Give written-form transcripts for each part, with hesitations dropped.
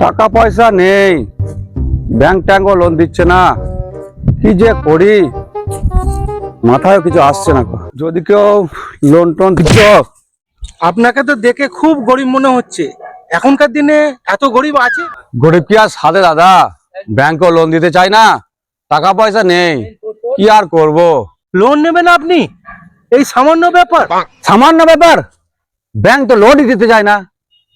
টাকা পয়সা নেই, ব্যাংক ট্যাঙ্কও লোন দিচ্ছে না, কি যে করি মাথায় কিছু আসছে না। যদি কেউ লোন টোন দিত। আপনাকে তো দেখে খুব গরিব মনে হচ্ছে। এখনকার দিনে এত গরিব আছে? গরিব কি আর সাধে দাদা, ব্যাংকও লোন দিতে চায় না, টাকা পয়সা নেই, কি আর করব। লোন নেবেন আপনি? এই সামান্য ব্যাপার? সামান্য ব্যাপার? ব্যাংক তো লোনই দিতে চায় না,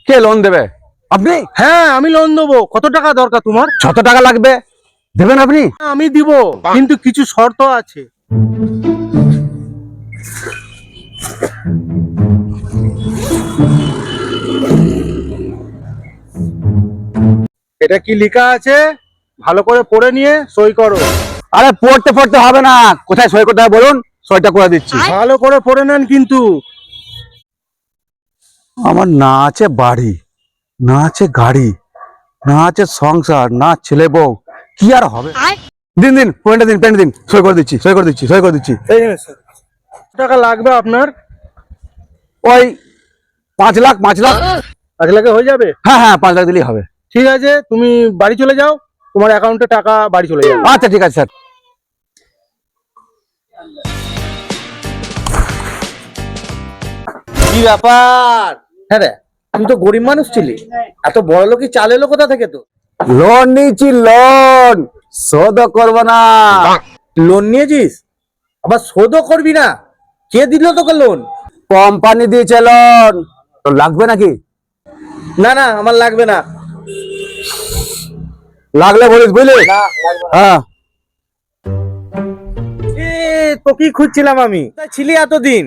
কে লোন দেবে? আপনি? হ্যাঁ, আমি লোন দেবো। কত টাকা দরকার তোমার? কত টাকা লাগবে, দেবেন আপনি? আমি দিব, কিন্তু কিছু শর্ত আছে। এটা কি লেখা আছে ভালো করে পড়ে নিয়ে সই করো। আরে পড়তে পড়তে হবে না, কোথায় সই করতে হবে বলুন, সইটা করে দিচ্ছি। ভালো করে পড়ে নেন কিন্তু। আমার না আছে বাড়ি, না আছে গাড়ি, না আছে সংসার, না ছেলে বউ, কি আর হবে। দিন দিন পয়েন্টে দিন, পেন্টে দিন, সই করে দিচ্ছি, সই করে দিচ্ছি, সই করে দিচ্ছি। এই নিন স্যার। কত টাকা লাগবে আপনার? ওই 5 লাখ, 5 লাখ। 5 লাখে হয়ে যাবে? হ্যাঁ হ্যাঁ, 5 লাখ দিলেই হবে। ঠিক আছে, তুমি বাড়ি চলে যাও, তোমার অ্যাকাউন্টে টাকা বাড়ি চলে যাবে। আচ্ছা ঠিক আছে স্যার। কি ব্যাপার? হ্যাঁ রে, তুই তো গরিব মানুষ ছিলি, এত বড় লোকই চাল এলো কোথা থেকে? তো লোন নিয়েছি, লোন শোধ করবো না। লোন নিয়েছিস, আবার শোধও করবি না? কে দিল তোকে লোন? কোম্পানি দিয়েছে লোন, তো লাগবে নাকি? না না, আমার লাগবে না। লাগলে বলিস, বুঝলি? হ্যাঁ। এ তোকেই খুঁজছিলাম আমি। কোথায় ছিলি এতদিন?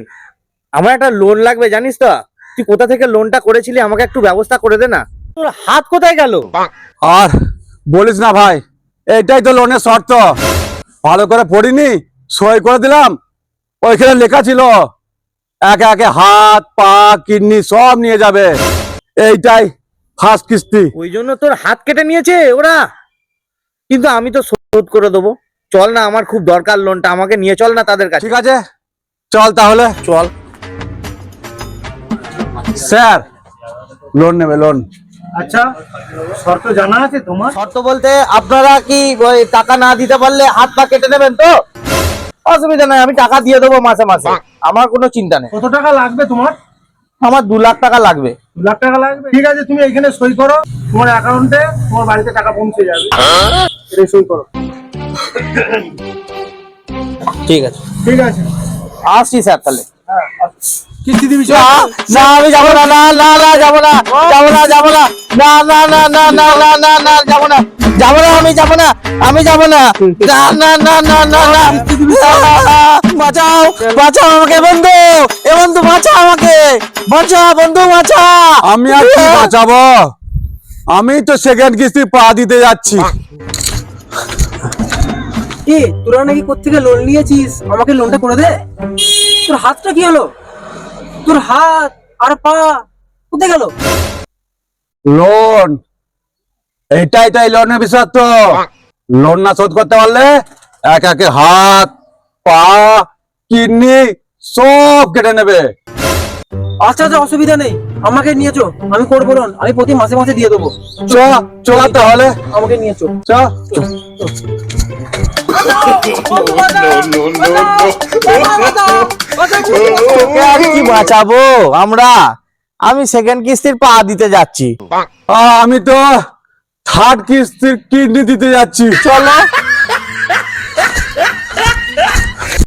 আমার একটা লোন লাগবে, জানিস তো? তুই কোথা থেকে লোনটা করেছিলি, আমাকে একটু ব্যবস্থা করে দে না। তোর হাত কোথায় গেল? আর বলিস না ভাই, এইটাই তো লোনের শর্ত। ভালো করে পড়িনি, সই করে দিলাম, ওইখানে লেখা ছিল একে একে হাত পা কিডনি সব নিয়ে যাবে। এইটাই ফার্স্ট কিস্তি। ওই জন্য তোর হাত কেটে নিয়েছে ওরা? কিন্তু আমি তো শোধ করে দেবো। চল না, আমার খুব দরকার লোনটা, আমাকে নিয়ে চল না তাদের কাছে। ঠিক আছে, চল তাহলে। চল। স্যার, লোন নেবে, লোন। আচ্ছা, শর্ত জানা আছে তোমার? শর্ত বলতে আপনারা কি ওই টাকা না দিতে পারলে হাত পা কেটে নেবেন তো? অসুবিধা নাই, আমি টাকা দিয়ে দেবো মাসে মাসে, আমার কোনো চিন্তা নেই। কত টাকা লাগবে তোমার? আমার 2 লাখ টাকা লাগবে। 2 লাখ টাকা লাগবে? ঠিক আছে, তুমি এখানে সই করো, তোমার অ্যাকাউন্টে তোমার বাড়িতে টাকা পৌঁছে যাবে। এটা সই করো। ঠিক আছে, ঠিক আছে, আসছি স্যার তাহলে। হ্যাঁ, কিস্তি দিবি? না আমি যাবো না, না না না যাবো না, যাবো না, যাবো না, না না না না না না না না যাবো না, যাবো না, আমি যাবো না, আমি যাবো না, না না না না না না। বাঁচাও, বাঁচাও আমাকে বন্ধু, এ বন্ধু বাঁচা আমাকে, বাঁচা বন্ধু, বাঁচা। আমি আর কি বাঁচাবো, আমি তো সেকেন্ড কিস্তি পা দিতে যাচ্ছি। এ তোরা নাকি কোত্থেকে লোন নিয়েছিস, আমাকে লোনটা করে দে। তোর হাতটা কি হলো? তোর হাত আর পা কোথায় গেল? লোন, এইটাই তো এই লোনের বিষয়। তো লোন না শোধ করতে পারলে একে একে হাত পা কিডনি সব কেটে নেবে। আচ্ছা আচ্ছা, অসুবিধা নেই, আমাকে নিয়ে চো, আমি করবো লোন, আমি প্রতি মাসে মাসে দিয়ে দেবো। চ চল তাহলে, আমাকে নিয়ে চো। চ। তোকে আর কি বাঁচাবো আমরা? আমি সেকেন্ড কিস্তির পা দিতে যাচ্ছি। আমি তো থার্ড কিস্তির কিডনি দিতে যাচ্ছি। চলো।